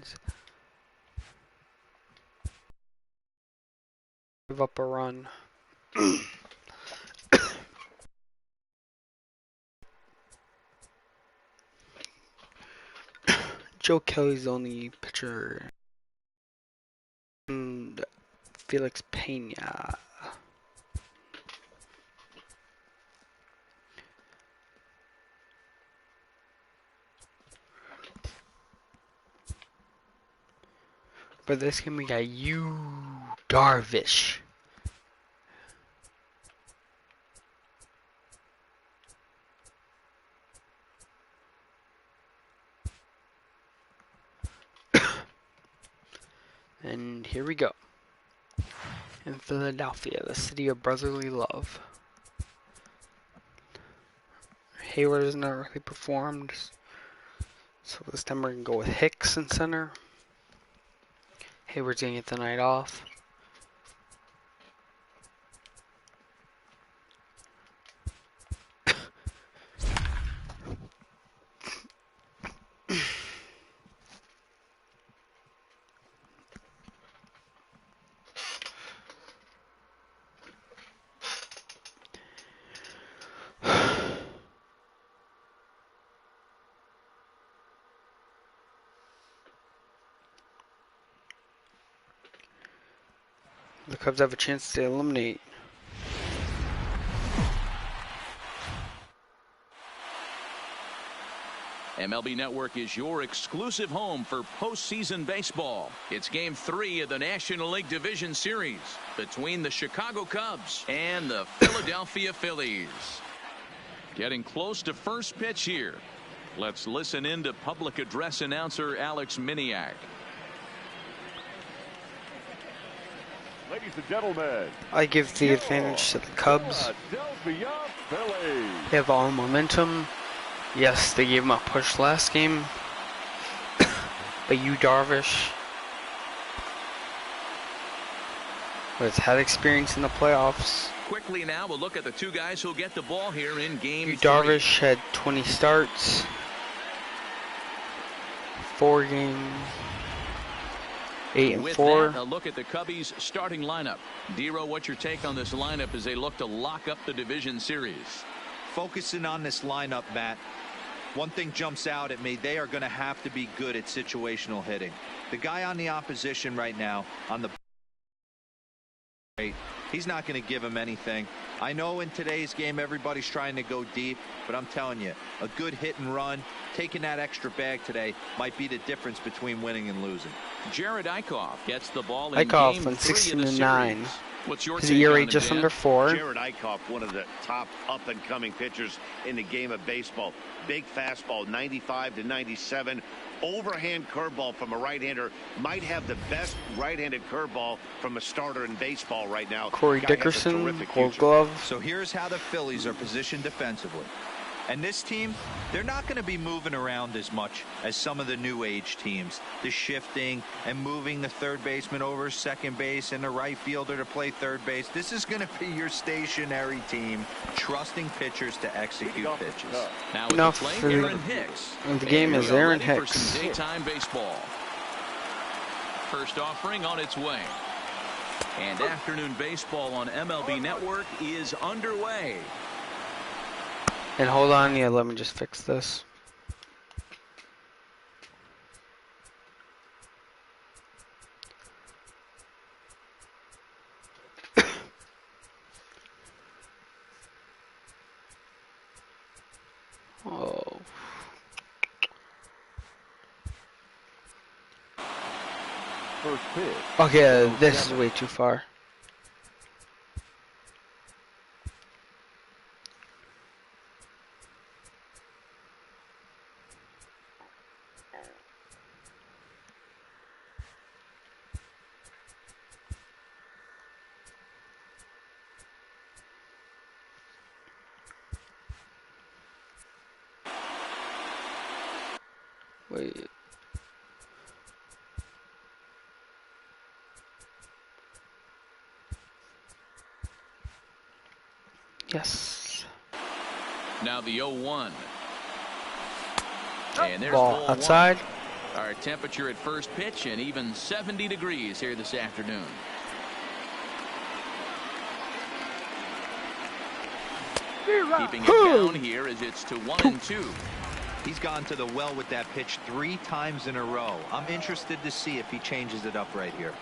Twins. Give up a run. Joe Kelly's the only pitcher. And Felix Pena. For this game, we got Darvish. And here we go. In Philadelphia, the city of brotherly love. Hayward has not really performed. So this time we're going to go with Hicks in center. Hayward's going to get the night off. The Cubs have a chance to eliminate. MLB Network is your exclusive home for postseason baseball. It's Game 3 of the National League Division Series between the Chicago Cubs and the Philadelphia Phillies. Getting close to first pitch here. Let's listen in to public address announcer Alex Miniak. Ladies and gentlemen, I give the advantage to the Cubs. They have all momentum. Yes, they gave him a push last game. But Darvish has had experience in the playoffs. Quickly now, we'll look at the two guys who'll get the ball here in Game 3. Darvish had 20 starts. 4 games. 8 and 4. That, a look at the Cubbies starting lineup. Dero, what's your take on this lineup as they look to lock up the division series? Focusing on this lineup, Matt, one thing jumps out at me. They are going to have to be good at situational hitting. The guy on the opposition right now on the he's not going to give him anything. I know in today's game everybody's trying to go deep, but I'm telling you, a good hit and run, taking that extra bag today might be the difference between winning and losing. Jared Eichhoff gets the ball in Eichhoff Game went 3 of the 16-9. series. What's your His take ERA on just him, under 4. Jared Eichhoff, one of the top up-and-coming pitchers in the game of baseball. Big fastball, 95 to 97. Overhand curveball from a right-hander. Might have the best right-handed curveball from a starter in baseball right now. Corey Dickerson, Gold Glove. So here's how the Phillies are positioned defensively. And this team, they're not going to be moving around as much as some of the new age teams. The shifting and moving the third baseman over second base and the right fielder to play third base. This is going to be your stationary team, trusting pitchers to execute pitches. Now Enough play, for Aaron Hicks. the game is Aaron Ready for Hicks. some daytime baseball. First offering on its way. And afternoon baseball on MLB Network is underway. And hold on, yeah, let me just fix this. Oh. First pitch. Okay, this is way too far. Wait. Yes. Now the 0-1. And there's Ball outside. Our temperature at first pitch and even 70 degrees here this afternoon. Keeping it down here as it's to 1-2. He's gone to the well with that pitch 3 times in a row. I'm interested to see if he changes it up right here.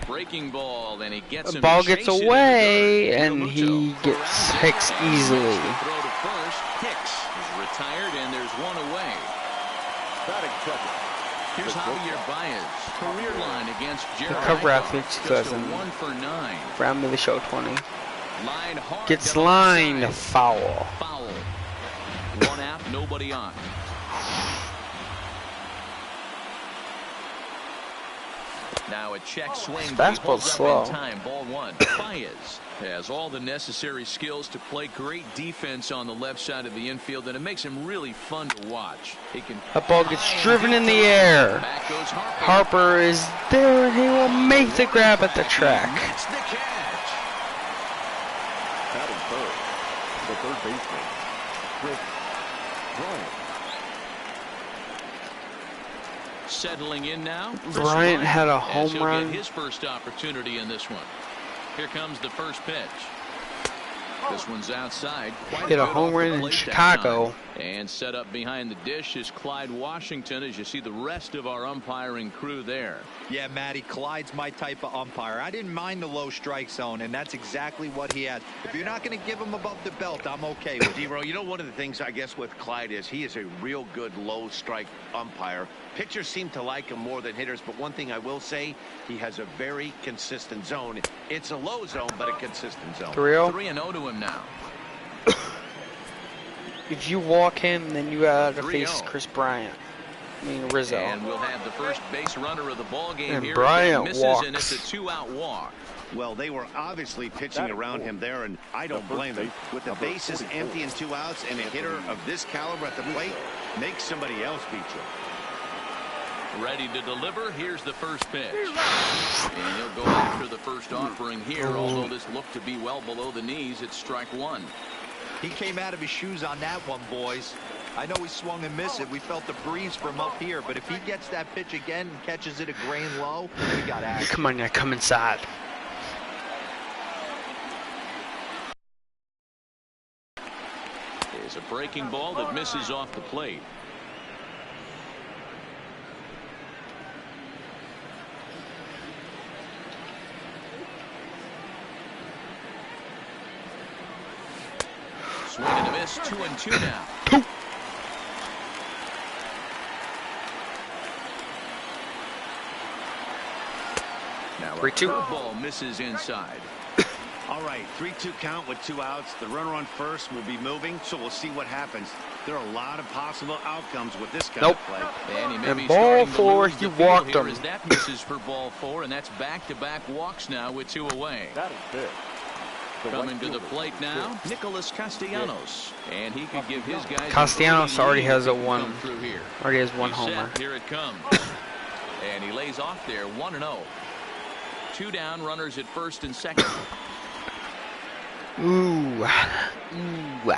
Breaking ball, and he gets The ball gets away, and he gets Hicks easily. Throw to first. Hicks is retired, and there's one away. Batting second. Here's Javier Baez. Career line against Jerry. The cover athlete Just a 2000. 1 for 9. Round of the show 20. Line hard. Gets to lined outside. foul. Foul. 1 out, nobody on. Now a check swing. Fastball's slow. Time, ball 1. Baez has all the necessary skills to play great defense on the left side of the infield, and it makes him really fun to watch. He can. That ball gets driven in the air. Back goes Harper. Harper is there, and he will make the grab at the track. That's the catch. Batting third. The third baseman, Chris Bryant. Settling in now. Chris Bryant had a as home he'll run. Get his first opportunity in this one. Here comes the first pitch. This one's outside. Quite Hit a good home off the run in plate that Chicago. time. And set up behind the dish is Clyde Washington, as you see the rest of our umpiring crew there. Yeah, Matty, Clyde's my type of umpire. I didn't mind the low strike zone, and that's exactly what he had. If you're not going to give him above the belt, I'm okay with it. D-Row, you know, one of the things I guess with Clyde is he is a real good low strike umpire. Pitchers seem to like him more than hitters, but one thing I will say, he has a very consistent zone. It's a low zone, but a consistent zone. 3-0. 3-0 to him now. If you walk him, then you gotta 3-0. face Chris Bryant. I mean Rizzo. And we'll have the first base runner of the ball game And here. Bryant Misses, walks. and it's a 2-out walk. Well, they were obviously pitching around him there, and I don't blame them. With the bases empty and 2 outs, and a hitter of this caliber at the plate, make somebody else beat you. Ready to deliver. Here's the first pitch. And he'll go after the first offering here, although this looked to be well below the knees. It's strike 1. He came out of his shoes on that one, boys. I know he swung and missed it. We felt the breeze from up here, but if he gets that pitch again and catches it a grain low, we got action. Come on now, come inside. Is a breaking ball that misses off the plate. Swing and a miss. 2-2 now. Now a 3-2. curveball misses inside. All right, 3-2 count with 2 outs. The runner on first will be moving, so we'll see what happens. There are a lot of possible outcomes with this kind of play. And he may And be ball starting to 4, lose he the field walked here him. as that misses for ball 4, and that's back-to-back walks now with 2 away. Batting fifth. Coming to the plate now, Nicholas Castellanos, and he could give his guys. Castellanos already has a come 1. through here. Already has 1 He's homer. set. Here it comes, and he lays off there. 1-0. 2 down, runners at first and second. Ooh. Ooh.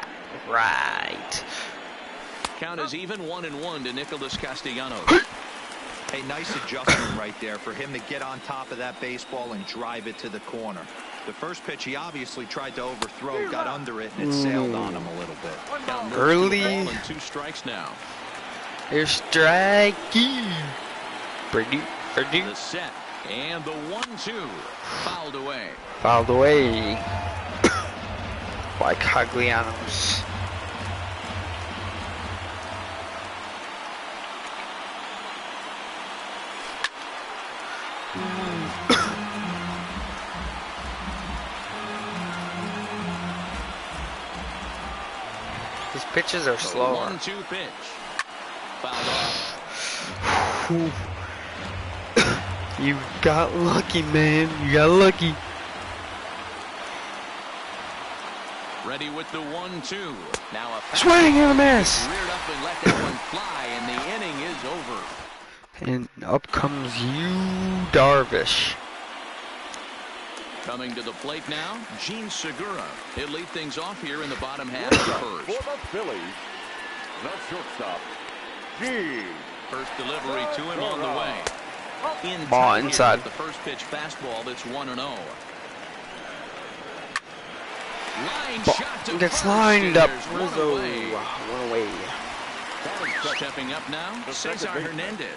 Right. Count is even 1-1 to Nicholas Castellanos. Hey, nice adjustment right there for him to get on top of that baseball and drive it to the corner. The first pitch he obviously tried to overthrow, got under it, and it sailed on him a little bit. Count moves to Early. ball and 2 strikes now. Here's strikey. Purdue. The set and the 1-2 fouled away. Fouled away by Castellanos. His pitches are slower. 1-2 pitch. Fouled off. You got lucky, man. You got lucky. Ready with the 1-2. Now a Swing and a miss. reared up and let that one fly, and the inning is over. And up comes you, Darvish. Coming to the plate now, Gene Segura. He'll lead things off here in the bottom half of the For first. the Phillies, the shortstop, G. First delivery to him on the way. Ball Here inside. with the first pitch fastball that's 1-0. Line shot to Gets first, lined and up. there's Rizzo. one away. One away. Stepping up now, Cesar Hernandez.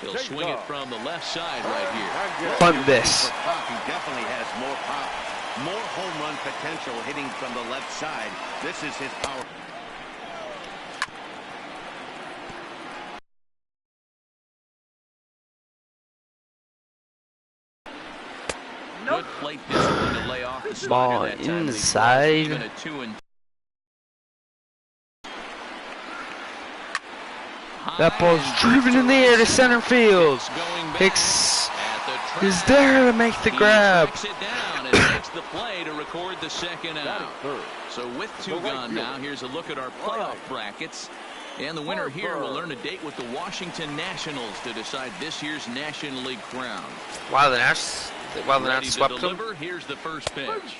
He'll swing it from the left side right here. Bunt this. For pop, he definitely has more pop, more home run potential hitting from the left side. This is his power. Good plate discipline to lay off the slider Ball that time. inside. Even a 2-2. That ball's driven in the air to center field. Hicks is there to make the grab. He tracks it down and makes the play to record the second out. So with 2 gone now, here's a look at our playoff brackets. And the winner here will earn a date with the Washington Nationals to decide this year's National League crown. Wow, the Nats Ready to swept him. deliver. Here's the first pitch.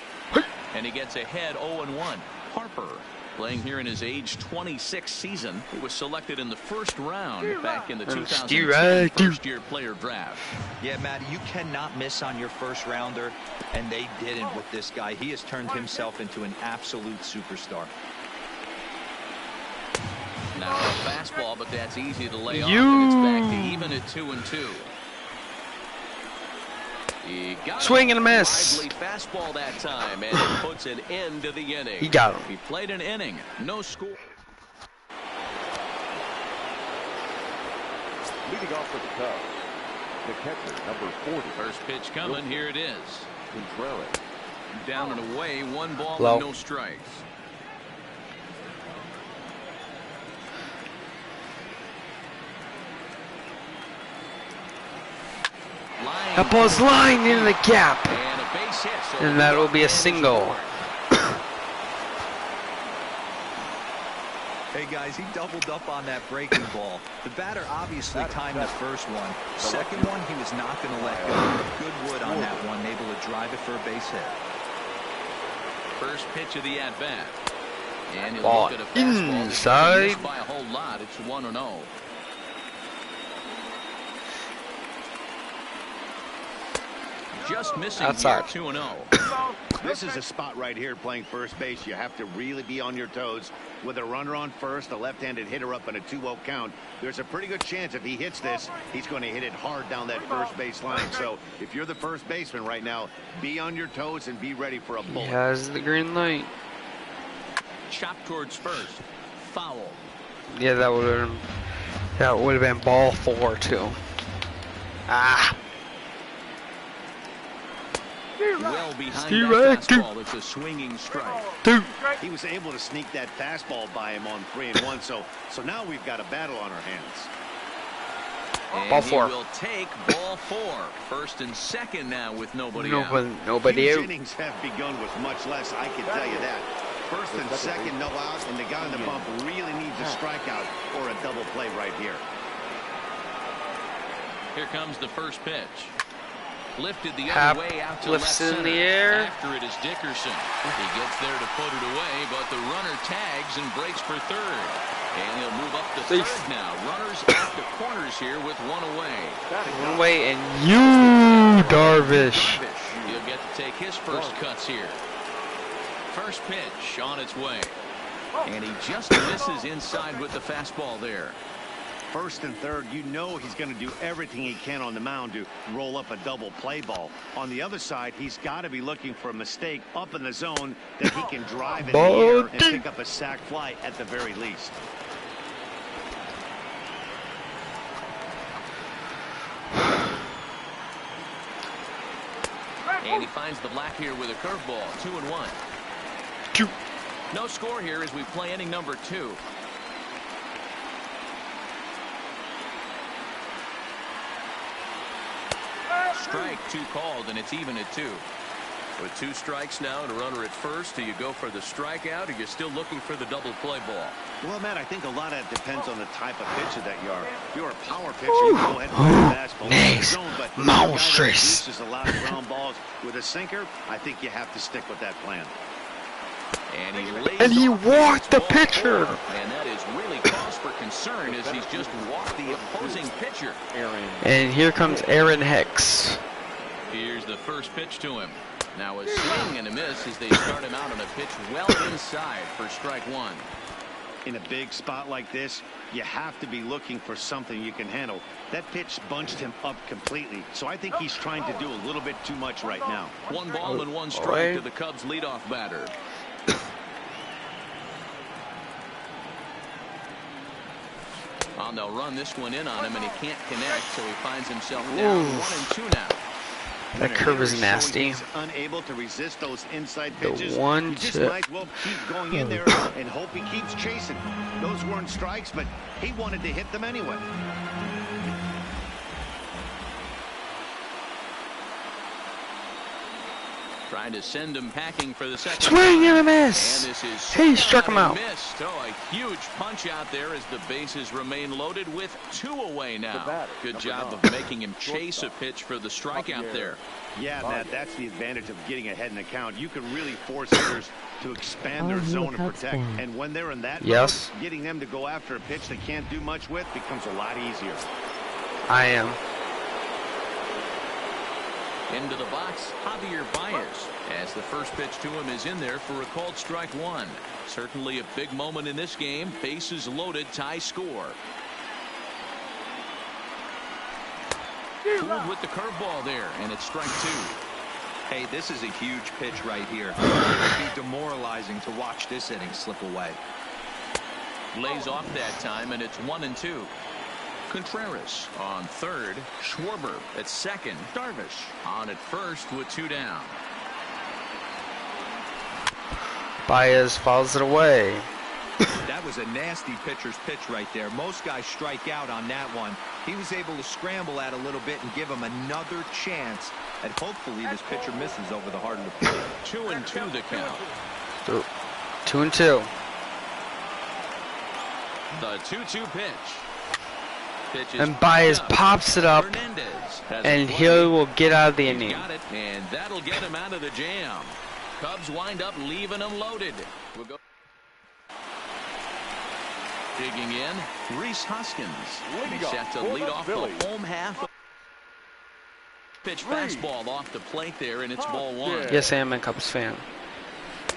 And he gets ahead 0-1. Harper playing here in his age 26 season. He was selected in the first round back in the 2010 first-year player draft. Yeah, Matt, you cannot miss on your first rounder, and they didn't with this guy. He has turned himself into an absolute superstar. Now a fastball, but that's easy to lay off, and it's back to even at 2-2. He got Swing and a miss. Lively fastball that time, and it puts an end to the inning. He got him. He played an inning, no score. Leading off for the Cubs, the catcher, number 40. First pitch coming. Here it is. Contreras. Down and away, 1 ball Low. and no strikes. That ball's lined into the gap. And a base hit, so And that will be a single. Hey, guys, he doubled up on that breaking ball. The batter obviously timed the first one. Second one, he was not going to let go. Good wood on that one, able to drive it for a base hit. First pitch of the at-bat. And he'll Ball look at a fastball inside. missed by a whole lot. It's 1-0. Just missing Outside. here, 2-0. This is a spot right here playing first base. You have to really be on your toes. With a runner on first, a left-handed hitter up in a 2-0 count, there's a pretty good chance if he hits this, he's going to hit it hard down that first base line. So if you're the first baseman right now, be on your toes and be ready for a He bullet. has the green light. Chop towards first. Foul. Yeah, that would have been ball 4 too. Ah. Well behind Steve that Acton. fastball. It's a swinging strike. 2. He was able to sneak that fastball by him on 3-1. So now we've got a battle on our hands. And Ball he 4. will take ball 4. First and second now with nobody out. Nobody These out. innings have begun with much less, I can tell you that. First and second, no out, and the guy on the bump really needs a strikeout or a double play right here. Here comes the first pitch. Lifted the Hap other way out to lifts left in center. the air. After it is Dickerson. He gets there to put it away, but the runner tags and breaks for third. And he'll move up to Safe. third now. Runners at the corners here with 1 away. One away, and you, Darvish. He'll get to take his first cuts here. First pitch on its way. And he just misses inside with the fastball there. First and third, you know he's going to do everything he can on the mound to roll up a double play ball. On the other side, he's got to be looking for a mistake up in the zone that he can drive in the air and pick up a sac fly at the very least. And he finds the black here with a curveball. 2-1. 2. No score here as we play inning number 2. Strike 2 called, and it's even at 2. With 2 strikes now and a runner at first, do you go for the strikeout, or you're still looking for the double play ball? Well, Matt, I think a lot of it depends on the type of pitcher that you are. If you're a power pitcher, you go ahead and play the fastball in the zone, but if you're a guy that Monstrous. produces a lot of ground balls with a sinker, I think you have to stick with that plan. And he lays And he off walked the ball pitcher. 4, and that is really cause for concern. concern is he's just walked the opposing pitcher. And here comes Aaron Hicks. Here's the first pitch to him. Now a swing and a miss as they start him out on a pitch well inside for strike one. In a big spot like this, you have to be looking for something you can handle. That pitch bunched him up completely, so I think he's trying to do a little bit too much right now. 1 ball and 1 strike to the Cubs leadoff batter. Well, they'll run this one in on him, and he can't connect, so he finds himself down 1-2 now. That curve is nasty. He's unable to resist those inside The pitches. one You just to- might as well keep going in there and hope he keeps chasing. Those weren't strikes, but he wanted to hit them anyway. Trying to send him packing for the second. Swing and a And miss. this is He struck him out. Missed. Oh, a huge punch out there as the bases remain loaded with 2 away now. Good job of making him chase a pitch for the strikeout there. Yeah, Matt, that's the advantage of getting ahead in the count. You can really force hitters to expand their zone and protect. And when they're in that Yes. mode, getting them to go after a pitch they can't do much with becomes a lot easier. I am. Into the box, Javier Baez, as the first pitch to him is in there for a called strike one. Certainly a big moment in this game. Bases loaded, tie score. Fooled with the curveball there, and it's strike 2. Hey, this is a huge pitch right here. It would be demoralizing to watch this inning slip away. Lays off that time, and it's 1-2. Contreras on third. Schwarber at second. Darvish on at first with 2 down. Baez fouls it away. That was a nasty pitcher's pitch right there. Most guys strike out on that one. He was able to scramble at a little bit and give him another chance. And hopefully this pitcher misses over the heart of the plate. 2-2 the count. 2-2. The 2-2 pitch. And Baez pops it up, and he will get out of the inning. Got it, and that'll get him out of the jam. Cubs wind up leaving him loaded. We'll go. Digging in, Rhys Hoskins. He's set to lead off the home half. Pitch fastball off the plate there, and it's ball 1. Yes, I am a Cubs fan.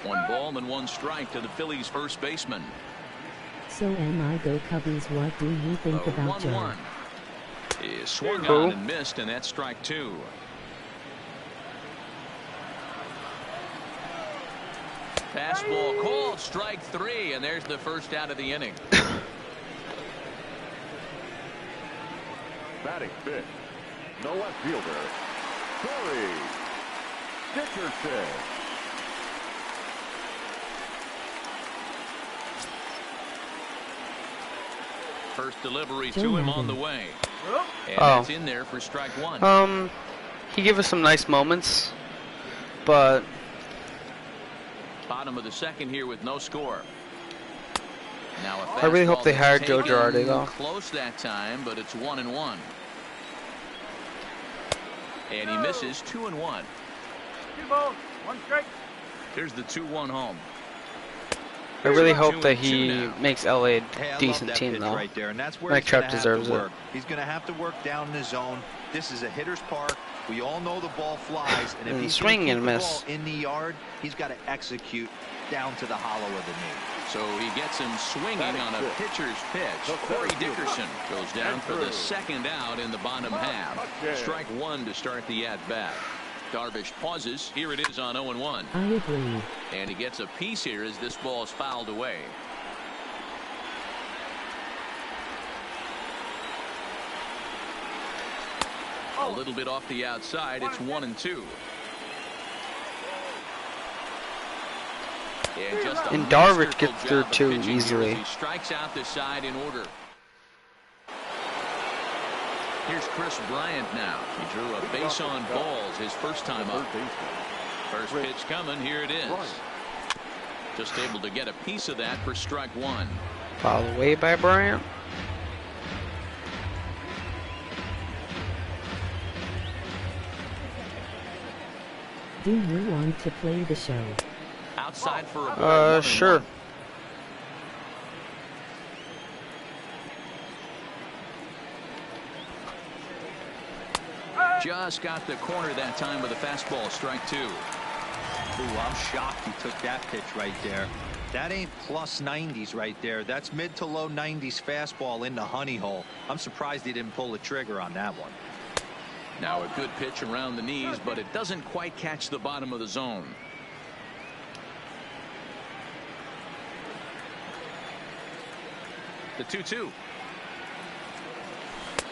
1 ball and 1 strike to the Phillies' first baseman. So am I. Go Cubbies. What do you think about Joe? 1-1. He swung Cool. on and missed, and that's strike 2. Fastball called, strike 3, and there's the first out of the inning. Batting fifth, no left fielder, Corey Dickerson. First delivery to him on the way. And Oh. that's in there for strike 1. He gave us some nice moments, but Bottom of the second here with no score. Now a I really hope fastball they that's hired Joe taken Girardi, though. Close that time, but it's 1-1. And he misses 2-1. Here's the 2-1 home. I really hope 2-2 that he now. makes LA a Hey, I love decent that team, pitch though. right there, and that's where Mike he's gonna Trout have deserves to it. work. He's going to have to work down the zone. This is a hitter's park. We all know the ball flies, and if And he's swing gonna and keep the miss. ball in the yard, he's got to execute down to the hollow of the knee. So he gets him swinging on a pitcher's pitch. Corey Dickerson goes down for the second out in the bottom half. Strike 1 to start the at-bat. Darvish pauses. Here it is on 0-1. I agree. And he gets a piece here as this ball is fouled away. A little bit off the outside. It's 1-2. And just a And Darvish masterful gets through job of two pitching here easily. as he strikes out the side in order. Here's Chris Bryant now. He drew a base on balls his first time up. First pitch coming. Here it is. Just able to get a piece of that for strike 1. Fouled away by Bryant. Do you want to play the show? Outside for a ball, 1-1. Sure. Just got the corner that time with a fastball, strike 2. Ooh, I'm shocked he took that pitch right there. That ain't plus 90s right there. That's mid to low 90s fastball in the honey hole. I'm surprised he didn't pull the trigger on that one. Now a good pitch around the knees, but it doesn't quite catch the bottom of the zone. The 2-2.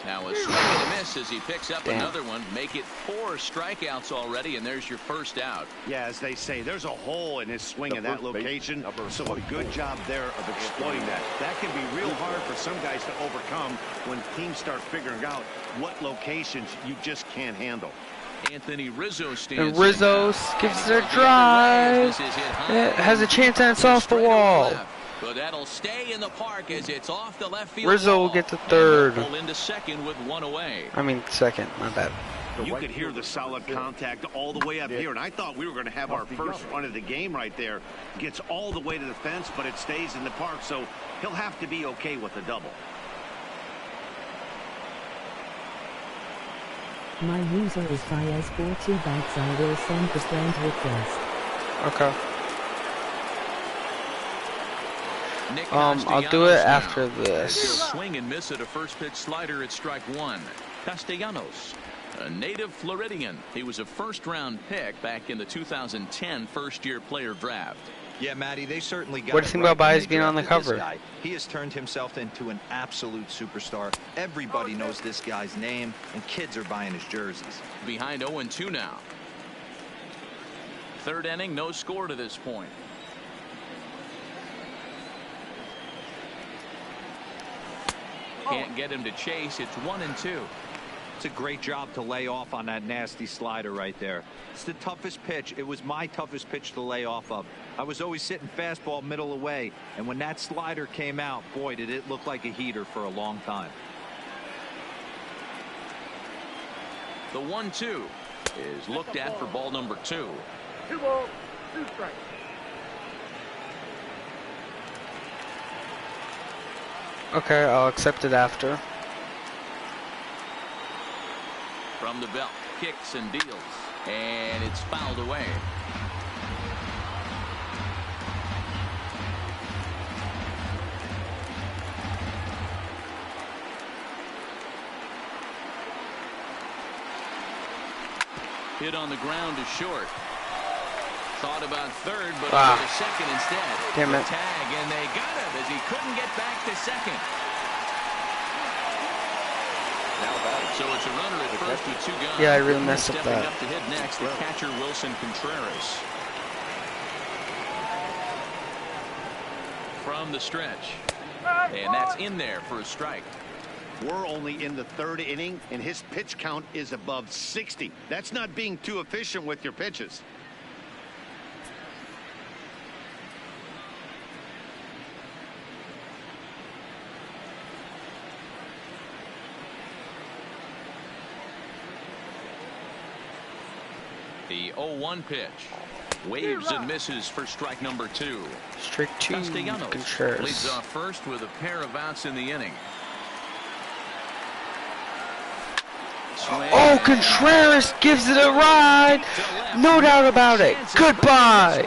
Now a swing and a miss as he picks up another one. Make it 4 strikeouts already, and there's your first out. Yeah, as they say, there's a hole in his swing in that location, so a good job there of exploiting that. That can be real hard for some guys to overcome when teams start figuring out what locations you just can't handle. Anthony Rizzo stands. And Rizzo gives it a drive. It has a chance and it's off the wall. But that'll stay in the park as it's off the left field. Rizzo will get the third. Pull into second with 1 away. I mean second, my bad. You could hear the solid contact all the way up here, and I thought we were going to have our first run of the game right there. Gets all the way to the fence, but it stays in the park, so he'll have to be okay with a double. My user is Fias42 bytes. I will send the friend request. Okay. I'll do it after this. Swing and miss at a first pitch slider at strike 1. Castellanos, a native Floridian. He was a first-round pick back in the 2010 first-year player draft. Yeah, Matty, they certainly got. What do you think about Baez being on the cover? He has turned himself into an absolute superstar. Everybody knows this guy's name, and kids are buying his jerseys. Behind 0-2 now. Third inning, no score to this point. Can't get him to chase. It's 1-2. It's a great job to lay off on that nasty slider right there. It's the toughest pitch. It was my toughest pitch to lay off of. I was always sitting fastball middle away, and when that slider came out, boy, did it look like a heater for a long time. The 1-2 is looked at for ball number 2. 2 balls, 2 strikes. Okay, I'll accept it after. From the belt, kicks and deals, and it's fouled away. Hit on the ground to short. Thought about third, but to second instead. Damn it. Tag, and they got him as he couldn't get back to second. So it's a runner at first with 2 guys. Yeah, I really messed up Stepping that. up to hit next, the catcher Wilson Contreras. From the stretch. And that's in there for a strike. We're only in the 3rd inning, and his pitch count is above 60. That's not being too efficient with your pitches. The 0-1 pitch. Waves and misses for strike number 2. Strike 2, Castellanos Contreras. leads off first with a pair of outs in the inning. Oh, Contreras gives it a ride. No doubt about it. Goodbye.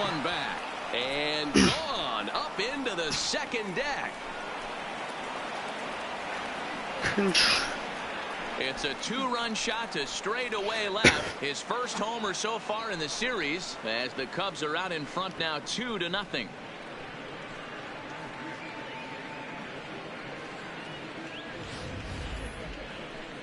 And gone up into the second deck. It's a 2-run shot to straightaway left. His first homer so far in the series as the Cubs are out in front now 2-0.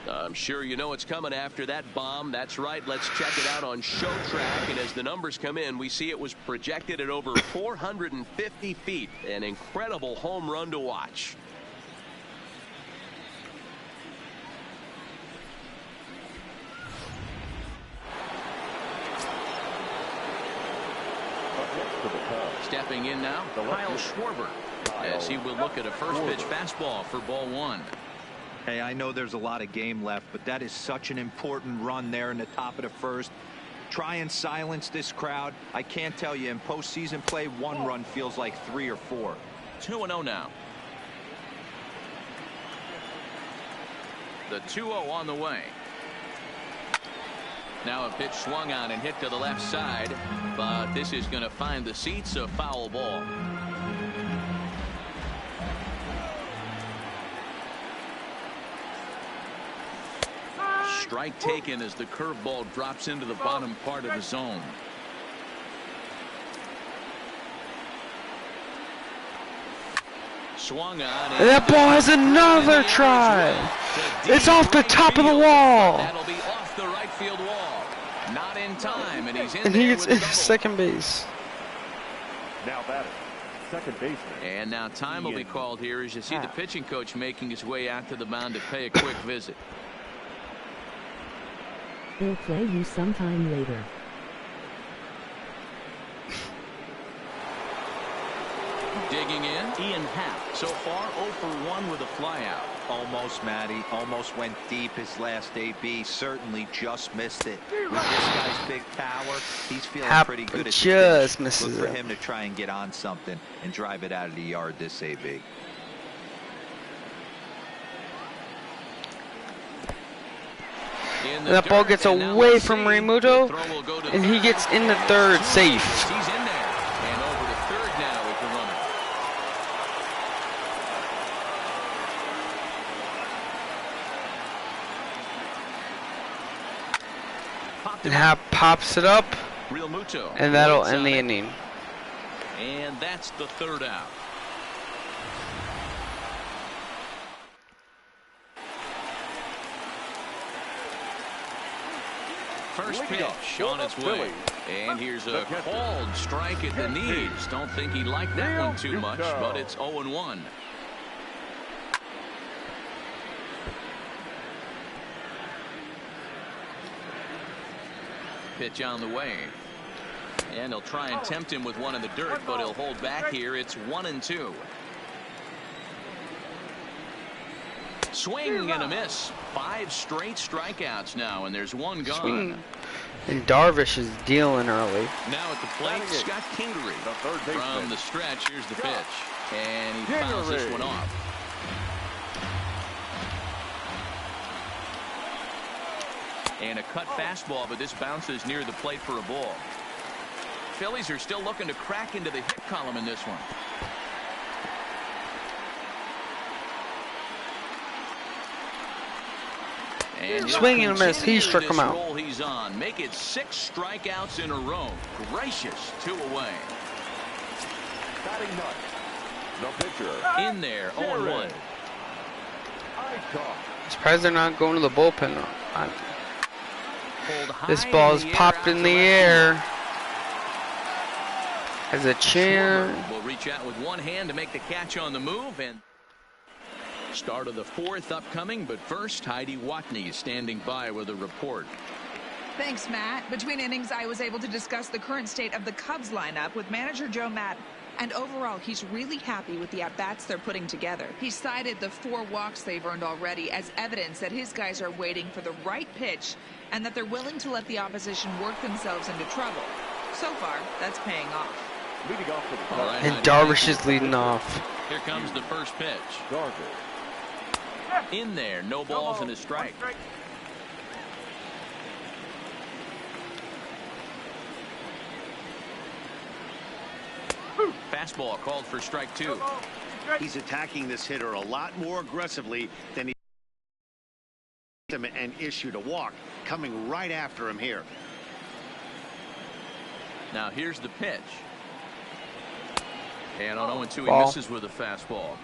I'm sure you know it's coming after that bomb. That's right. Let's check it out on Show Track. And as the numbers come in, we see it was projected at over 450 feet. An incredible home run to watch. Stepping in now, Kyle Schwarber, as he will look at a first pitch fastball for ball 1. Hey, I know there's a lot of game left, but that is such an important run there in the top of the first. Try and silence this crowd. I can't tell you, in postseason play, 1 run feels like 3 or 4. 2-0 now. The 2-0 on the way. Now a pitch swung on and hit to the left side, but this is going to find the seats, a foul ball. Strike taken as the curveball drops into the bottom part of the zone. Swung on. And that ball has another try. It's off the top of the wall. That'll be off the right field wall. Not in time, and he's in And there he gets with a in double. second base. Now batting, second baseman. And now time will be called here as you see the pitching coach making his way out to the mound to pay a quick visit. We'll play you sometime later. Digging in, Ian Happ. So far 0 for 1 with a flyout. Almost, Matty. Almost went deep his last AB. Certainly just missed it. With this guy's big power, he's feeling Happ pretty good at the just pitch. misses Look for it. him to try and get on something and drive it out of the yard this AB. In the That ball dirt, gets and now away let's from see. Raymundo, The throw will go to and he third. gets into third, safe. He's in there. And over to third now with the runner. Popped And him Happ pops it up, Real Muto. and that'll Waits end on the it. inning. And that's the third out. First pitch on its way. And here's a called strike at the knees. Don't think he liked that one too much, but it's 0-1. Pitch on the way. And he'll try and tempt him with one in the dirt, but he'll hold back here. It's 1-2. Swing and a miss. 5 straight strikeouts now, and there's one gone. Swing. And Darvish is dealing early. Now at the plate, Scott Kingery. From the stretch, here's the pitch. And he fouls this one off. And a cut fastball, but this bounces near the plate for a ball. Phillies are still looking to crack into the hit column in this one. And Swing and a miss. He struck him out. Roll he's on. Make it 6 strikeouts in a row. Gracious, 2 away. Batting ninth, the pitcher. In there, 0-1. I'm surprised they're not going to the bullpen. Pulled high This ball's in the air, popped out in to the left air. field. Has a chance. Schwarber will reach out with one hand to make the catch on the move. And start of the 4th upcoming, but first Heidi Watney is standing by with a report. Thanks, Matt. Between innings, I was able to discuss the current state of the Cubs lineup with manager Joe Madden. And overall, he's really happy with the at-bats they're putting together. He cited the 4 walks they've earned already as evidence that his guys are waiting for the right pitch and that they're willing to let the opposition work themselves into trouble. So far, that's paying off. Leading off for the All Cubs. right, And Heidi, Darvish thank is leading off. you. Here comes the first pitch. Darvish. In there, no balls and a strike. Fastball called for strike 2. He's attacking this hitter a lot more aggressively than he and issued a walk coming right after him here. Now here's the pitch. And on 0-2 he Ball. misses with a fastball.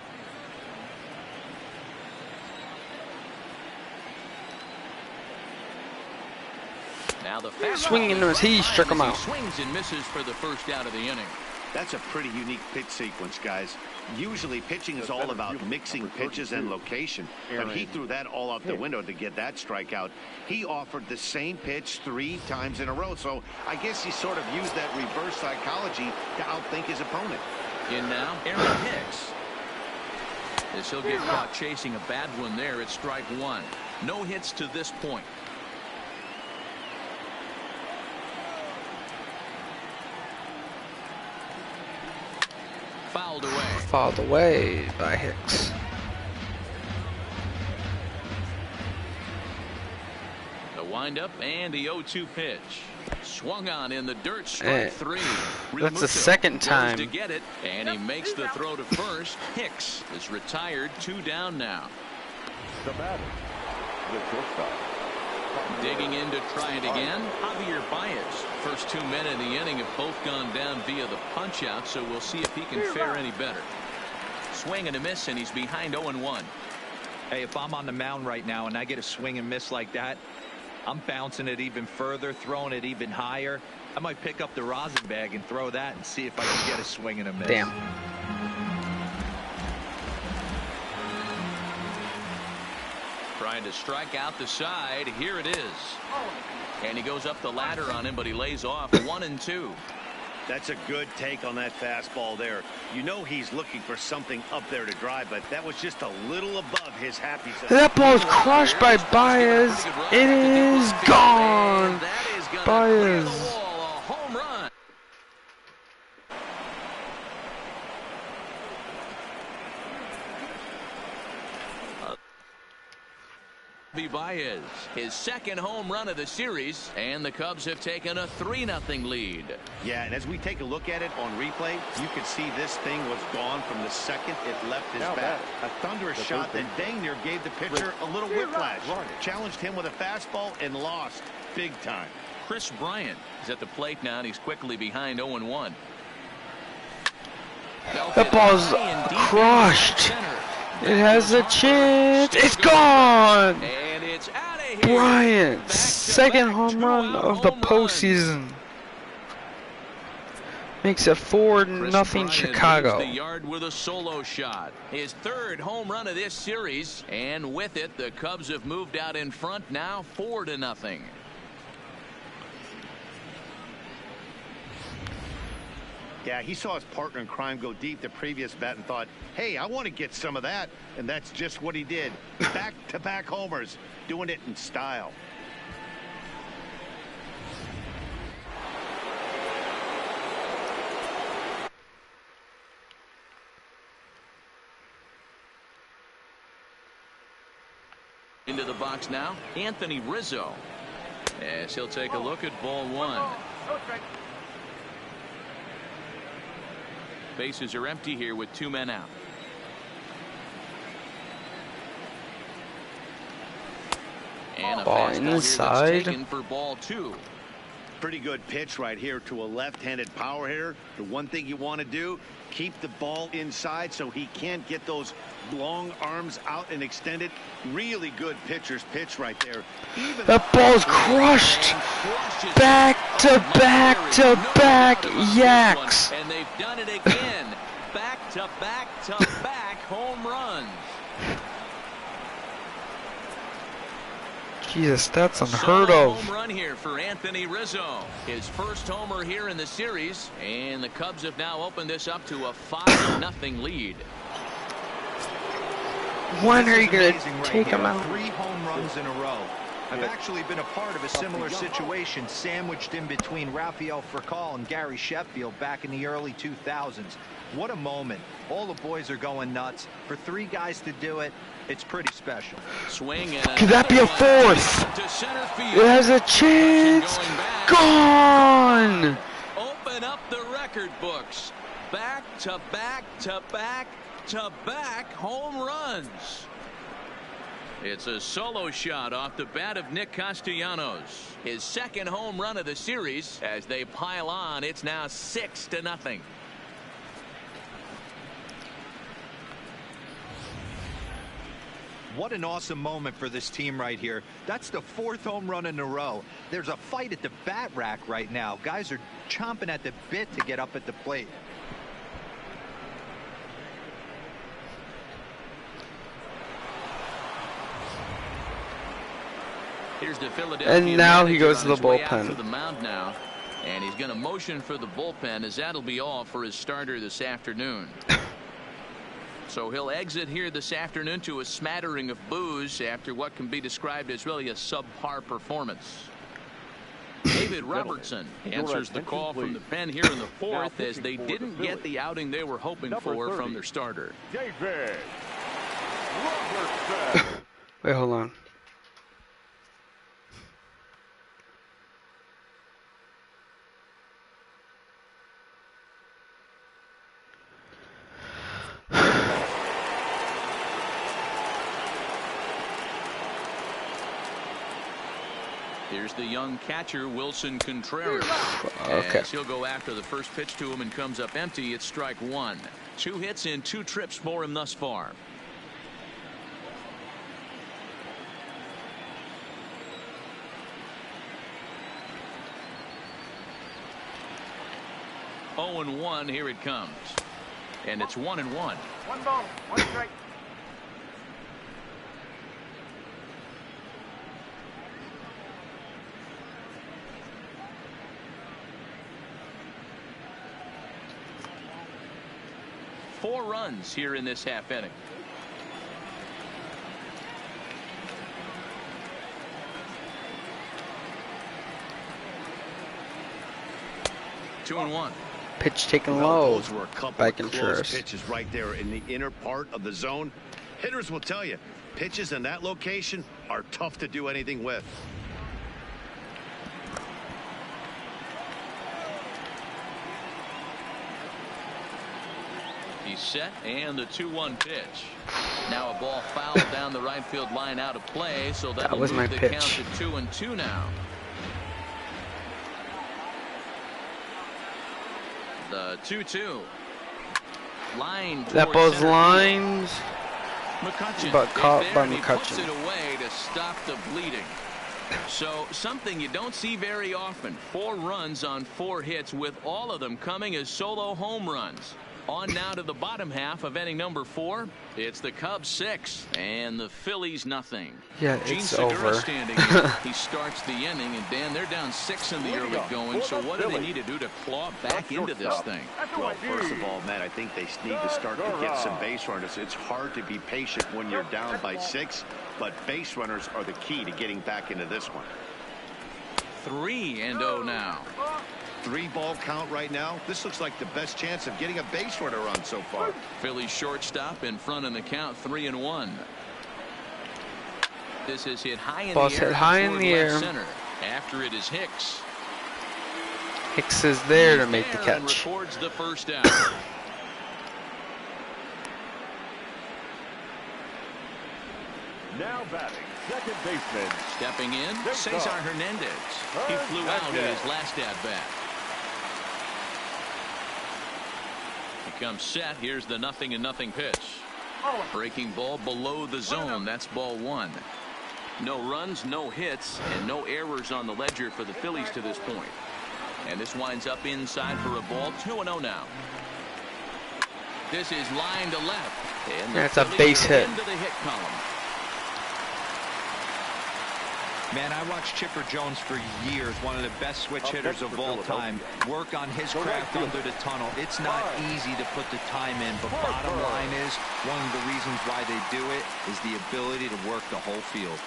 Now the fastball. Swing and a miss. He struck him He out. swings and misses for the first out of the inning. That's a pretty unique pitch sequence, guys. Usually pitching is all about mixing pitches and location, but he threw that all out the window to get that strikeout. He offered the same pitch 3 times in a row, so I guess he sort of used that reverse psychology to outthink his opponent. In now, Aaron Hicks. As he'll get caught chasing a bad one there, it's strike 1. No hits to this point. Fouled away. Fouled away by Hicks. The Windup and the 0-2 pitch. Swung on in the dirt, strike three. That's the second time. To get it, and he makes the throw to first. Hicks is retired, 2 down now. The batter, the shortstop. Digging in to try it again, Javier Baez. First 2 men in the inning have both gone down via the punch out, so we'll see if he can fare any better. Swing and a miss, and he's behind 0-1. Hey, if I'm on the mound right now and I get a swing and miss like that, I'm bouncing it even further, throwing it even higher. I might pick up the rosin bag and throw that and see if I can get a swing and a miss. Damn. Trying to strike out the side. Here it is. And he goes up the ladder on him, but he lays off 1-2. That's a good take on that fastball there. You know he's looking for something up there to drive, but that was just a little above his happy zone. That ball's crushed by Baez. It is gone. Baez. A home run. Baez, his second home run of the series, and the Cubs have taken a 3-0 lead. Yeah, and as we take a look at it on replay, you can see this thing was gone from the second it left his bat. A thunderous shot that dang near gave the pitcher a little whiplash. Challenged him with a fastball and lost big time. Chris Bryant is at the plate now, and he's quickly behind 0-1. That ball's crushed. It has a chance. It's gone. And it's out of here. Bryant's second home run of the postseason. Makes it 4-0 Chicago. The yard with a solo shot. His third home run of this series, and with it, the Cubs have moved out in front now, 4-0. Yeah, he saw his partner in crime go deep the previous bat and thought, hey, I want to get some of that. And that's just what he did. Back-to-back homers, doing it in style. Into the box now, Anthony Rizzo. As he'll take a look at ball one. Bases are empty here with 2 men out. And a Ball fastball inside. taken for ball 2. Pretty good pitch right here to a left-handed power hitter. The one thing you want to do, keep the ball inside so he can't get those long arms out and extended. Really good pitcher's pitch right there. That ball's crushed. Back to back to back yaks. And they've done it again. Back to back to back home runs. Jesus, that's unheard of. Home run here for Anthony Rizzo. His first homer here in the series, and the Cubs have now opened this up to a 5-0 lead. When are you going to take him out? 3 home runs in a row. I've actually been a part of a similar situation, sandwiched in between Rafael Furcal and Gary Sheffield back in the early 2000s. What a moment. All the boys are going nuts. For 3 guys to do it, it's pretty special. Swing and Could that be a 4th? to center field. It has a chance. Gone. Open up the record books. Back to back to back to back home runs. It's a solo shot off the bat of Nick Castellanos. His second home run of the series. As they pile on, it's now 6-0. What an awesome moment for this team right here. That's the 4th home run in a row. There's a fight at the bat rack right now. Guys are chomping at the bit to get up at the plate. Here's the Philadelphia And now he goes to the manager on his way out bullpen. to the mound now, and he's going to motion for the bullpen, as that'll be all for his starter this afternoon. So he'll exit here this afternoon to a smattering of boos after what can be described as really a subpar performance. David Robertson answers the call from the pen here in the 4th, as they didn't get the outing they were hoping for from their starter. David Robertson. Wait, hold on. Here's the young catcher, Wilson Contreras. Okay. As he'll go after the first pitch to him and comes up empty. It's strike one. 2 hits in 2 trips for him thus far. Oh and 1. Here it comes. And it's 1-1. 1 ball, 1 strike. Four runs here in this half inning. Two and 1. Pitch taken Well, low those were a couple by of close Contreras. pitches right there in the inner part of the zone. Hitters will tell you, pitches in that location are tough to do anything with. He's set, and the 2-1 pitch. Now a ball fouled down the right field line out of play, so that was move my the pitch. count to 2-2 now. The 2-2. Line That towards ball's center lines, field. McCutcheon but is caught there, by and he puts McCutcheon. it away to stop the bleeding. So something you don't see very often. 4 runs on 4 hits, with all of them coming as solo home runs. On now to the bottom half of inning number 4. It's the Cubs 6 and the Phillies nothing. Yeah, Gene it's Segura over. standing here. He starts the inning, and Dan, they're down 6 in the early going. So what do they need to do to claw back into this thing? Well, first of all, Matt, I think they need to start to get some base runners. It's hard to be patient when you're down by 6, but base runners are the key to getting back into this one. 3-0 now. 3-ball count right now. This looks like the best chance of getting a base runner on so far. Phillies shortstop in front in the count, 3-1. This is hit high in Ball's the air. hit high in toward the left air. Center. After it is Hicks. Hicks is there to He's make the there and catch. records the first out. Now batting, second baseman. Stepping in, Cesar Hernandez. He flew out in his last at bat. He comes set. Here's the 0-0 pitch. Breaking ball below the zone. That's ball 1. No runs, no hits, and no errors on the ledger for the Phillies to this point. And this winds up inside for a ball. 2-0 now. This is line to left. And the That's a Phillies base are hit. into the hit column. Man, I watched Chipper Jones for years, one of the best switch hitters of all time. Work on his craft under the tunnel. It's not easy to put the time in, but bottom line is, one of the reasons why they do it is the ability to work the whole field.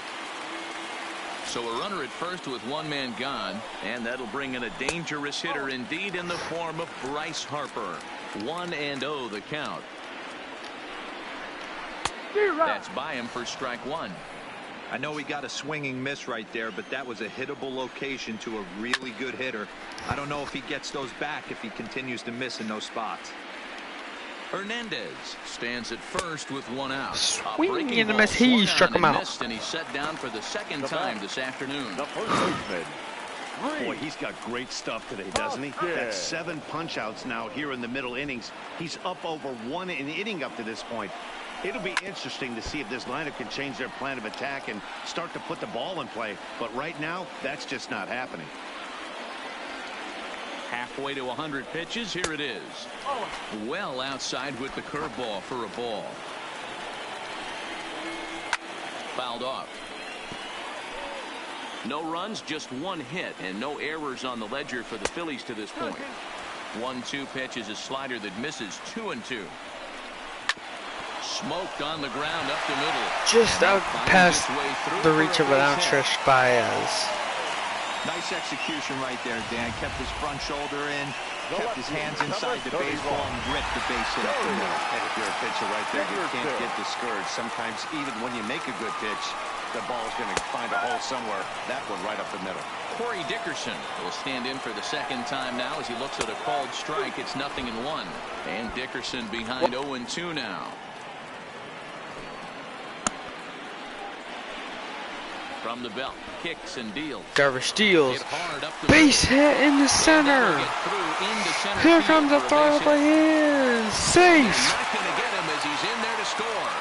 So a runner at first with 1 man gone, and that'll bring in a dangerous hitter indeed in the form of Bryce Harper. 1-0 the count. That's by him for strike 1. I know he got a swinging miss right there, but that was a hittable location to a really good hitter. I don't know if he gets those back if he continues to miss in those spots. Hernandez stands at first with 1 out. Swinging and a miss. He struck him out. Missed, and he's set down for the second time this afternoon. The first baseman. Boy, he's got great stuff today, doesn't he? That's 7 punch-outs now here in the middle innings. He's up over 1 an inning up to this point. It'll be interesting to see if this lineup can change their plan of attack and start to put the ball in play. But right now, that's just not happening. Halfway to 100 pitches. Here it is. Well outside with the curveball for a ball. Fouled off. No runs, just 1 hit, and no errors on the ledger for the Phillies to this point. 1-2 pitch is a slider that misses. 2-2. Smoked on the ground up the middle. Just out past the reach of an outstretched Baez. Nice execution right there, Dan. Kept his front shoulder in, kept his hands inside the baseball, and ripped the base hit up the middle. And if you're a pitcher right there, you can't get discouraged. Sometimes even when you make a good pitch, the ball's going to find a hole somewhere. That one right up the middle. Corey Dickerson will stand in for the second time now as he looks at a called strike. It's 0-1. And Dickerson behind 0-2 now. From the belt, kicks and deals. Garver steals. Hit hard up the Base middle. hit in the center. Get through into center Here field comes a for throw base by hit. his. Safe. Not going to get him as he's in there to score.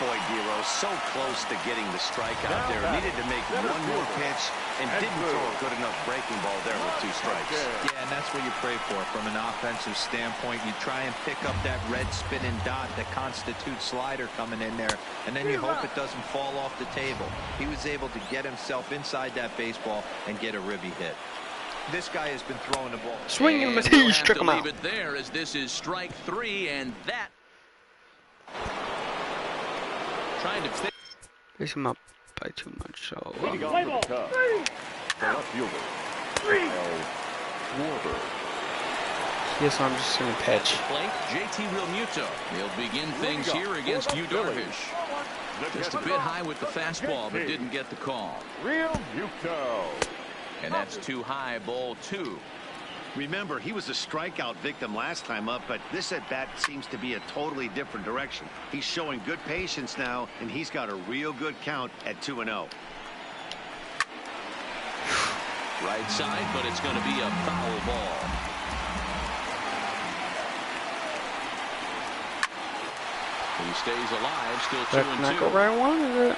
Boy, Giro, so close to getting the strikeout there. Needed to make one more pitch and didn't throw a good enough breaking ball there with 2 strikes. Yeah, and that's what you pray for from an offensive standpoint. You try and pick up that red spinning dot that constitutes slider coming in there, and then you hope it doesn't fall off the table. He was able to get himself inside that baseball and get a ribby hit. This guy has been throwing the ball. Swing and We'll Matisse have struck to him out. leave it there as this is strike 3, and that trying to fit. Base him up by too much. So Leading off for the Cubs, the left fielder, Kyle Schwarber. yes, I'm just gonna pitch. Plate, JT Realmuto. He'll begin things here against Yu Darvish. Just a bit high with the fastball, but didn't get the call. Real Muto. And that's too high, ball 2. Remember, he was a strikeout victim last time up, but this at-bat seems to be a totally different direction. He's showing good patience now, and he's got a real good count at 2-0. Right side, but it's going to be a foul ball. He stays alive, still That's not 2-2. go where I wanted it.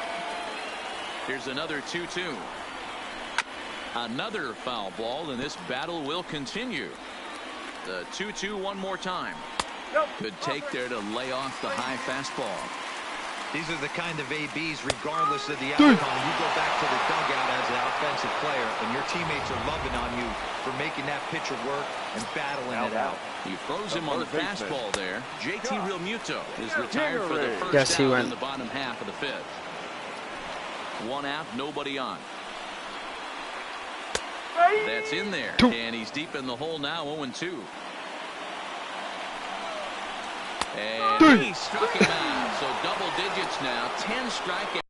Here's another 2-2. Another foul ball, and this battle will continue. The 2-2 one more time. Good take there to lay off the high fastball. These are the kind of ABs, regardless of the outcome. You go back to the dugout as an offensive player, and your teammates are loving on you for making that pitcher work and battling it out. He throws him on the fastball there. JT Realmuto is retired for the first Yes, he out went. in the bottom half of the 5th. 1 out, nobody on. That's in there, and he's deep in the hole now, 0-2. And he struck him out, so double digits now, 10 strikeouts.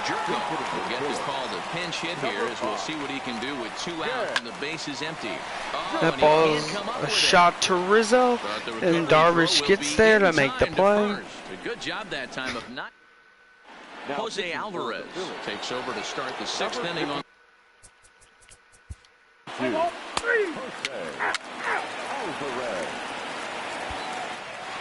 We'll get the call to pinch hit here as we'll see what he can do with 2 out and the base is empty. Oh, That and he ball can't is come up a with it. shot to Rizzo, But the recovery and throw Darvish will gets be there to in make the time play. first. A good job that time of not. Now Jose pitching for the Alvarez Phillies. takes over to start the 6th inning on. Jose Alvarez.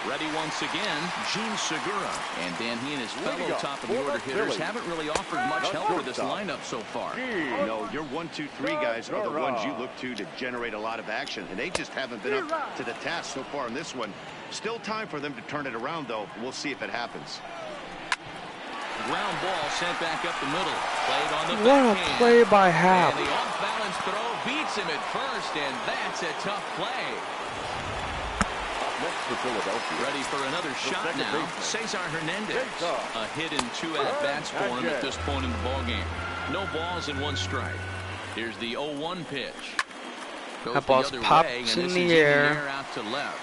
Ready once again, Gene Segura. And Dan, he and his fellow top of the order hitters haven't really offered much help for this lineup so far. No, your 1, 2, 3 guys are the ones you look to generate a lot of action, and they just haven't been up to the task so far in this one. Still time for them to turn it around, though. We'll see if it happens. Ground ball sent back up the middle. Played on the What a backhand. play by Hap. And the off-balance throw beats him at first, and that's a tough play. Next for Philadelphia. Ready for another shot second now. baseman. Cesar Hernandez. Cesar. A hit and 2 at-bats for him at this point in the ballgame. No balls and 1 strike. Here's the 0-1 pitch. Goes That the ball other pops way, and in this the is air. Out to left.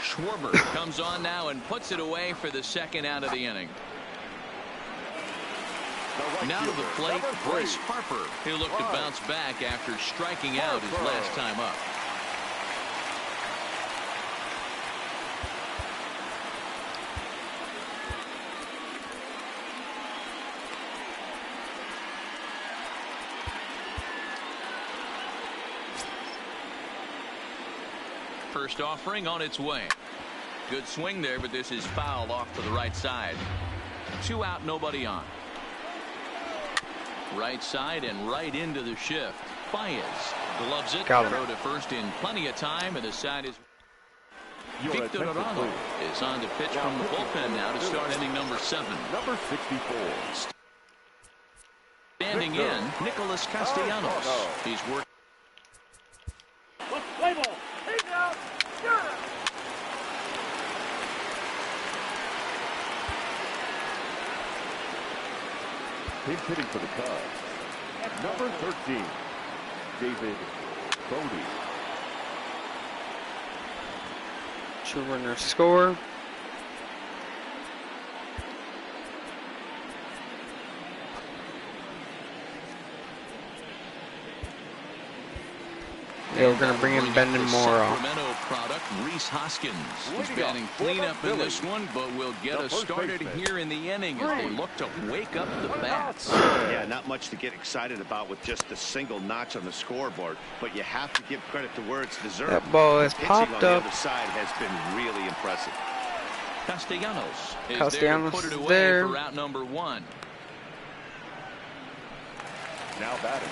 Schwarber comes on now and puts it away for the 2nd out of the inning. Now to the plate, Bryce Harper. He'll look to bounce back after striking out his last time up. First offering on its way. Good swing there, but this is fouled off to the right side. 2 out, nobody on. Right side and right into the shift. Baez gloves it. Got him. Throw to first in plenty of time, and the side is. Your Victor attention, Arano please. is on to pitch from the bullpen now to start inning number 7. Number 64. Standing in, Nicholas Castellanos. He's working. Pinch hitting for the Cubs. Number 13, David Bodie. 2 runners score. Yeah, we're gonna bring in Brendan Morrow. Sacramento product, Reese Hoskins. He's batting cleanup in this one, but will get us started here in the inning as they look to wake up the bats. Yeah, not much to get excited about with just a single notch on the scoreboard, but you have to give credit to where it's deserved. That ball has Pitching popped on the up. other side has been really impressive. Castellanos is Castellanos there to put it is away there. for route number 1. Now batting.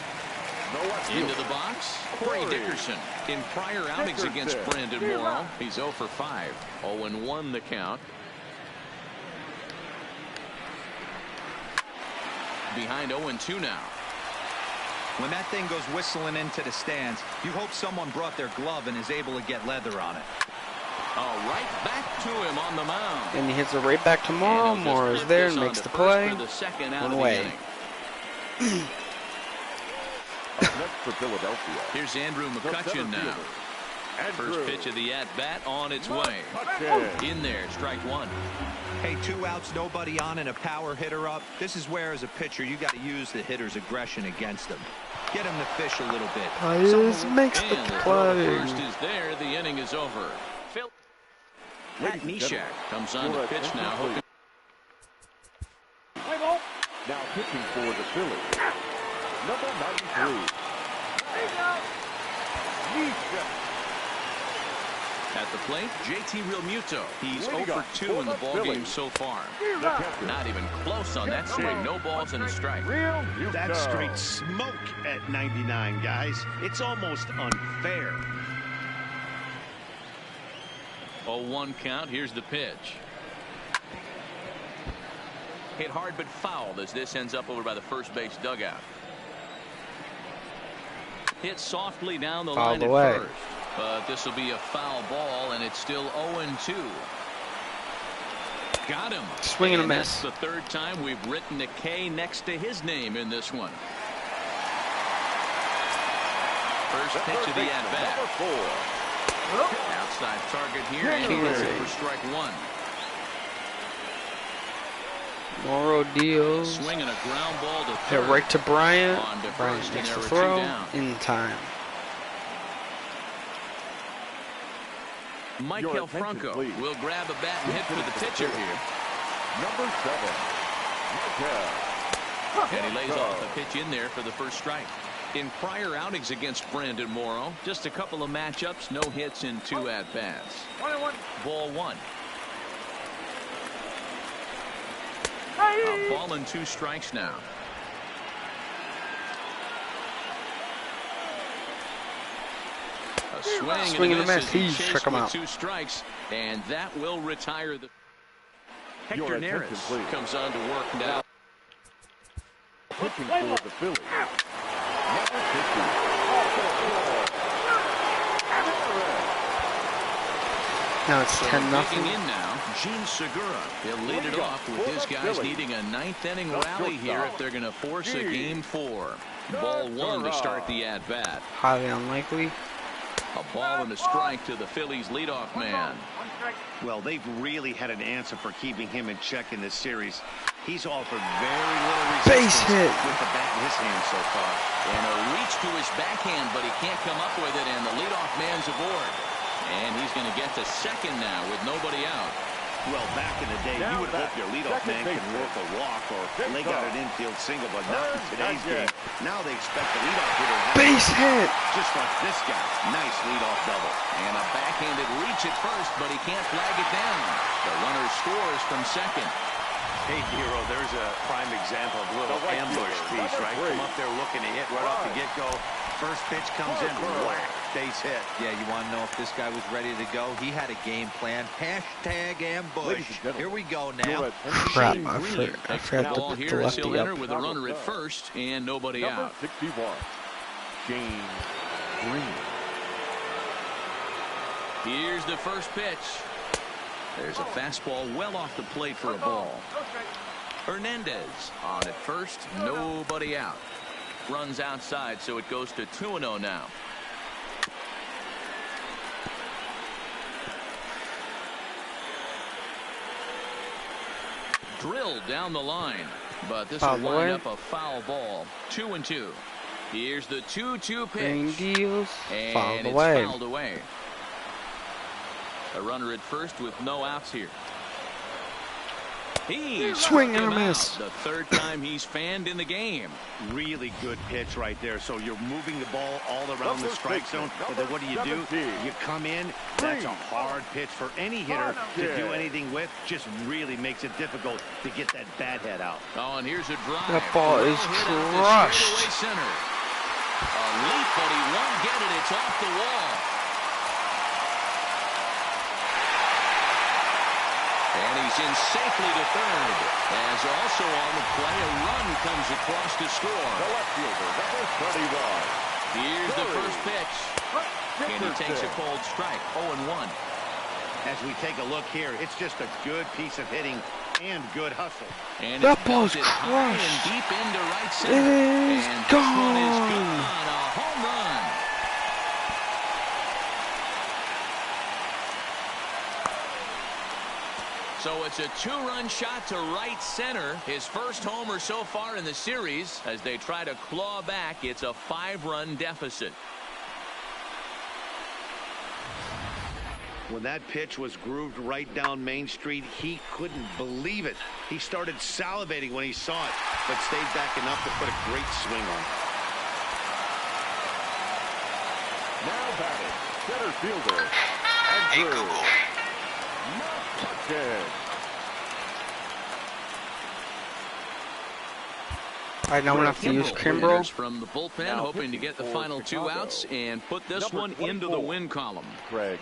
Into the box, Corey Dickerson. In prior outings against Brandon Morrow, he's 0 for 5. 0-1 the count. Behind 0-2 now. When that thing goes whistling into the stands, you hope someone brought their glove and is able to get leather on it. Oh, right back to him on the mound. And he hits it right back to Morrow. And he'll just Morrow's flip there this and on makes to the first play. for the second out One of the away. inning. Up next for Philadelphia. Here's Andrew The McCutcheon center now. fielder, First pitch of the at-bat on its way. McCutcheon. In there, strike 1. Hey, 2 outs, nobody on, and a power hitter up. This is where, as a pitcher, you got to use the hitter's aggression against them. Get him to fish a little bit. Hayes makes the And the throw to play. first is there. The inning is over. Pat Ladies and Neshek gentlemen, comes on your the pitch attention, now. please. Now pitching for the Phillies, number 93. At the plate, JT Realmuto. He's Way to 0 go. for 2 in the For the ball Phillies. game so far. The catcher, Not even close on that swing. No balls and a strike. Realmuto. That's straight smoke at 99, guys. It's almost unfair. 0-1 count. Here's the pitch. Hit hard but fouled as this ends up over by the first base dugout. Hit softly down the Fouled line at away. first. But this will be a foul ball, and it's still 0-2. Got him. Swing and a miss. That's the third time we've written a K next to his name in this one. First pitch of the at-bat. Number 4. Outside target here, and he hits it for strike 1. Morrow deals. Swinging a ground ball to Hit third. right to Bryant. On to Bryant first, makes and the there were 2 throw down. in time. Michael Your attention, Franco please. will grab a bat and hit for the pitcher here. Number 7. Michael. And he lays off the pitch in there for the first strike. In prior outings against Brandon Morrow, just a couple of matchups, no hits in 2 at-bats. Ball 1. A ball and 2 strikes now. A swing and a miss. He's Chased struck him with out. 2 strikes, and that will retire the. Your Hector attention, Neris please. comes on to work now. Pitching for the Phillies, number 50. Now it's So 10-0. digging in now, Gene Segura. He'll lead it off with his guys needing a 9th inning rally here if they're going to force a game 4. Ball 1 to start the at-bat. Highly unlikely. A ball and a strike to the Phillies leadoff man. Well, they've really had an answer for keeping him in check in this series. He's offered very little resistance Base hit. with the bat in his hand so far. And a reach to his backhand, but he can't come up with it, and the leadoff man's aboard. And he's going to get to second now with nobody out. Well, back in the day, you would hope your leadoff man could work a walk or leg out an infield single, but not in today's game. Now they expect the leadoff hitter to have Base hit. just like this guy. Nice leadoff double. And a backhanded reach at first, but he can't flag it down. The runner scores from second. Hey, Hero, there's a prime example of a little The right ambush fielder, piece, number right? 3. Come up there looking to hit right off the get-go. First pitch comes in, whack, base hit. Yeah, you want to know if this guy was ready to go? He had a game plan. Hashtag ambush. Ladies and gentlemen, Here we go your now. attention, Crap, please. I forgot Ball to put the here as he'll lefty enter up. with a runner at first and nobody Number out. 61, James Green. Here's the first pitch. There's a fastball well off the plate for a ball. Hernandez on at first, nobody out. Runs outside, so it goes to 2-0 now. Drilled down the line, but this will Foul wind away. up a foul ball. 2-2. Here's the 2-2 Green pitch. deals. And Fouled it's away. fouled away. A runner at first with no outs here. He Swing struck and a him miss. out. The third time he's fanned in the game. Really good pitch right there. So you're moving the ball all around the strike zone. But then what do? You come in. That's a hard pitch for any hitter to do anything with. Just really makes it difficult to get that bat head out. Oh, and here's a drive. That ball is crushed. Center. A leap, but he won't get it. It's off the wall. And he's in safely to third. As also on the play, a run comes across to score. The left fielder, number 31. Here's the first pitch. And he takes a cold strike. 0-1. As we take a look here, it's just a good piece of hitting and good hustle. And That it's ball's belted high and crushed. deep into right center. It is And this one is gone. gone. A home run. So it's a two-run shot to right center. His first homer so far in the series. As they try to claw back, it's a 5-run deficit. When that pitch was grooved right down Main Street, he couldn't believe it. He started salivating when he saw it, but stayed back enough to put a great swing on. Now batting, center fielder, Andrew. McCutcheon. All right, now we're going to have to use Kimbrel. From the bullpen, Now hoping to get the for final 2 Chicago. outs and put this Number one into the 24. win column. Craig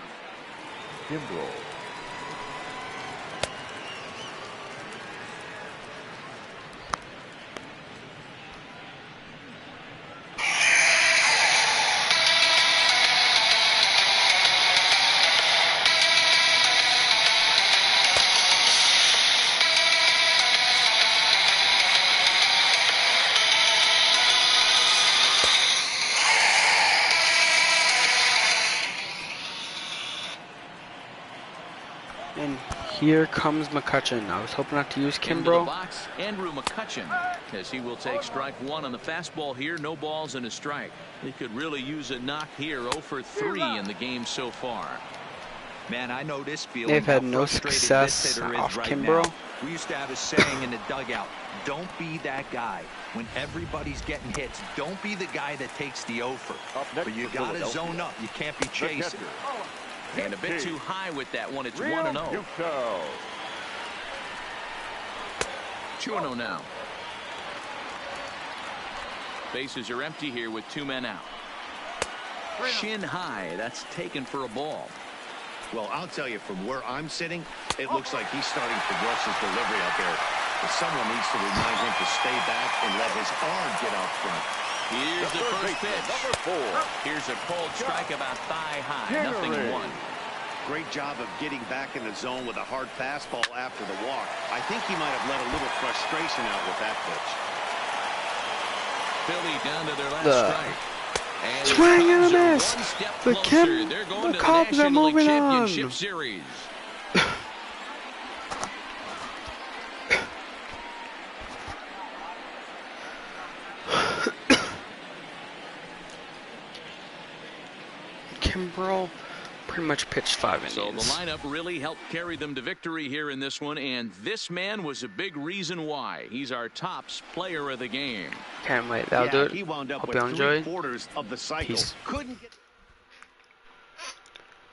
Kimbrel. And here comes McCutcheon. I was hoping not to use Into the Kimbrel. box, Andrew McCutcheon, as he will take strike 1 on the fastball here. No balls and a strike. He could really use a knock here. 0 for 3 in the game so far. Man, I know this feeling. They've had how no frustrated success this hitter is off right Kimbrel. now. We used to have a saying in the dugout, don't be that guy. When everybody's getting hits, don't be the guy that takes the offer. Up next But you for got to Philadelphia. zone up. You can't be The chasing. catcher, And a bit too high with that one. It's Real 1-0. Muto. 2-0 now. Bases are empty here with 2 men out. Shin high. That's taken for a ball. Well, I'll tell you, from where I'm sitting, it looks like he's starting to rush his delivery out there. But someone needs to remind him to stay back and let his arm get out front. Here's the Third first baseman, pitch. number 4. Here's a cold strike about thigh high. Henry. 0-1. Great job of getting back in the zone with a hard fastball after the walk. I think he might have let a little frustration out with that pitch. Philly down to their last strike. And the Swing and a Cubs are miss. one step The closer. They're going the to Cubs the are National League moving on. Championship Series. Kimbrel pretty much pitched 5 So the innings. lineup really helped carry them to victory here in this one, and this man was a big reason why. He's our tops player of the game. Can't wait. That'll do it. He wound up Hope with you enjoyed. 3/4 of the cycle. Peace. Couldn't get